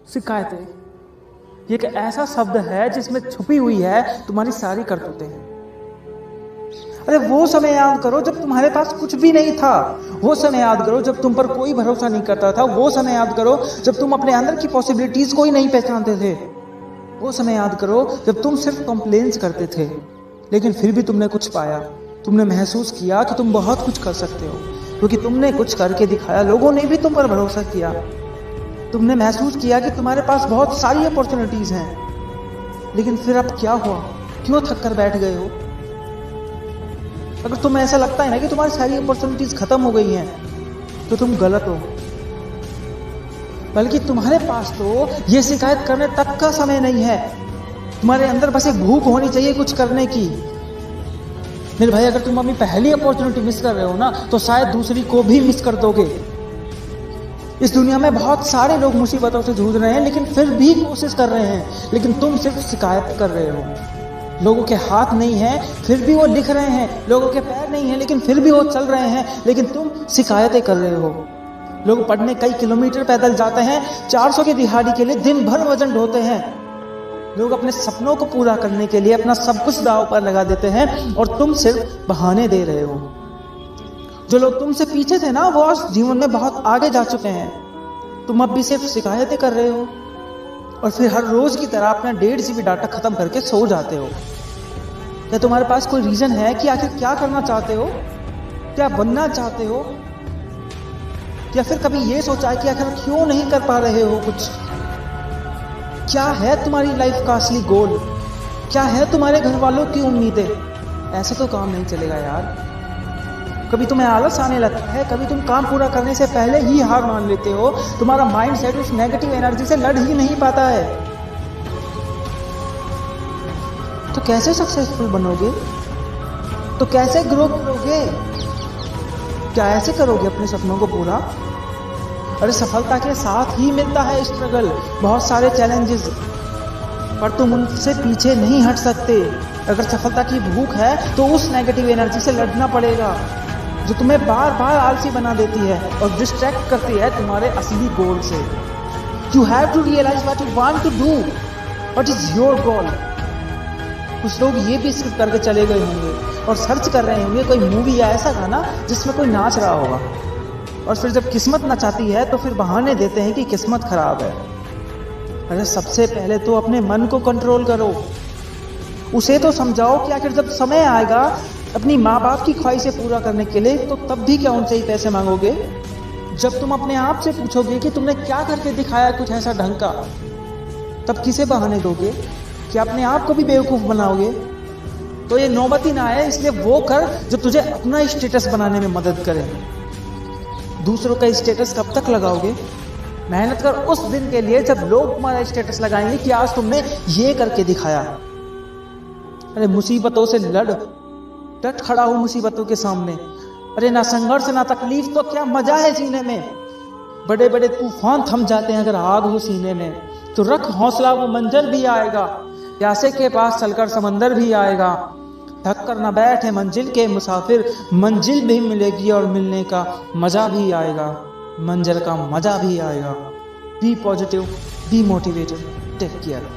शिकायतें ये एक ऐसा शब्द है जिसमें छुपी हुई है तुम्हारी सारी करतूतें। अरे वो समय याद करो जब तुम्हारे पास कुछ भी नहीं था। वो समय याद करो जब तुम पर कोई भरोसा नहीं करता था। वो समय याद करो जब तुम अपने अंदर की पॉसिबिलिटीज को ही नहीं पहचानते थे। वो समय याद करो जब तुम सिर्फ कंप्लेन्स करते थे, लेकिन फिर भी तुमने कुछ पाया। तुमने महसूस किया कि तुम बहुत कुछ कर सकते हो, क्योंकि तुमने कुछ करके दिखाया। लोगों ने भी तुम पर भरोसा किया। तुमने महसूस किया कि तुम्हारे पास बहुत सारी अपॉर्चुनिटीज हैं, लेकिन फिर अब क्या हुआ? क्यों थक कर बैठ गए हो? अगर तुम्हें ऐसा लगता है ना कि तुम्हारी सारी अपॉर्चुनिटीज खत्म हो गई हैं, तो तुम गलत हो। बल्कि तुम्हारे पास तो ये शिकायत करने तक का समय नहीं है। तुम्हारे अंदर बस एक भूख होनी चाहिए कुछ करने की। मेरे भाई, अगर तुम अपनी पहली अपॉर्चुनिटी मिस कर रहे हो ना, तो शायद दूसरी को भी मिस कर दोगे। इस दुनिया में बहुत सारे लोग मुसीबतों से जूझ रहे हैं, लेकिन फिर भी कोशिश कर रहे हैं, लेकिन तुम सिर्फ शिकायत कर रहे हो। लोगों के हाथ नहीं है, फिर भी वो लिख रहे हैं। लोगों के पैर नहीं है, लेकिन फिर भी वो चल रहे हैं, लेकिन तुम शिकायतें कर रहे हो। लोग पढ़ने कई किलोमीटर पैदल जाते हैं, 400 की दिहाड़ी के लिए दिन भर वजन ढोते हैं। लोग अपने सपनों को पूरा करने के लिए अपना सब कुछ दांव पर लगा देते हैं, और तुम सिर्फ बहाने दे रहे हो। जो लोग तुमसे पीछे थे ना, वो आज जीवन में बहुत आगे जा चुके हैं। तुम अब भी सिर्फ शिकायतें कर रहे हो, और फिर हर रोज की तरह अपना 1.5 GB डाटा खत्म करके सो जाते हो। क्या तुम्हारे पास कोई रीजन है कि आखिर क्या करना चाहते हो? क्या बनना चाहते हो? या फिर कभी ये सोचा है कि आखिर क्यों नहीं कर पा रहे हो कुछ? क्या है तुम्हारी लाइफ का असली गोल? क्या है तुम्हारे घर वालों की उम्मीदें? ऐसे तो काम नहीं चलेगा यार। कभी तुम्हें आलस आने लगता है, कभी तुम काम पूरा करने से पहले ही हार मान लेते हो। तुम्हारा माइंड सेट उस नेगेटिव एनर्जी से लड़ ही नहीं पाता है। तो कैसे सक्सेसफुल बनोगे? तो कैसे ग्रो करोगे? क्या ऐसे करोगे अपने सपनों को पूरा? अरे सफलता के साथ ही मिलता है स्ट्रगल, बहुत सारे चैलेंजेस, पर तुम उनसे पीछे नहीं हट सकते। अगर सफलता की भूख है तो उस नेगेटिव एनर्जी से लड़ना पड़ेगा, जो तुम्हें बार बार आलसी बना देती है और डिस्ट्रैक्ट करती है तुम्हारे असली गोल से। You have to realise what you want to do, what is your goal. कुछ लोग ये भी स्किप करके चले गए होंगे और सर्च कर रहे होंगे कोई मूवी या ऐसा गाना जिसमें कोई नाच रहा होगा, और फिर जब किस्मत नचाती है तो फिर बहाने देते हैं कि किस्मत खराब है। अरे सबसे पहले तो अपने मन को कंट्रोल करो। उसे तो समझाओ कि आखिर जब समय आएगा अपनी माँ बाप की ख्वाहिशें पूरा करने के लिए, तो तब भी क्या उनसे ही पैसे मांगोगे? जब तुम अपने आप से पूछोगे कि तुमने क्या करके दिखाया कुछ ऐसा ढंग का, तब किसे बहाने दोगे? कि अपने आप को भी बेवकूफ बनाओगे? तो ये नौबत ही ना आए, इसलिए वो कर जो तुझे अपना स्टेटस बनाने में मदद करे। दूसरों का स्टेटस कब तक लगाओगे? मेहनत कर उस दिन के लिए जब लोग तुम्हारा स्टेटस लगाएंगे कि आज तुमने ये करके दिखाया। अरे मुसीबतों से लड़, डट खड़ा हो मुसीबतों के सामने। अरे ना संघर्ष ना तकलीफ तो क्या मजा है जीने में। बड़े बड़े तूफान थम जाते हैं अगर आग हो सीने में। तो रख हौसला, वो मंजर भी आएगा। प्यासे के पास चलकर समंदर भी आएगा। थक कर न बैठे मंजिल के मुसाफिर, मंजिल भी मिलेगी और मिलने का मजा भी आएगा। मंजिल का मजा भी आएगा। Be positive, be motivated, take care.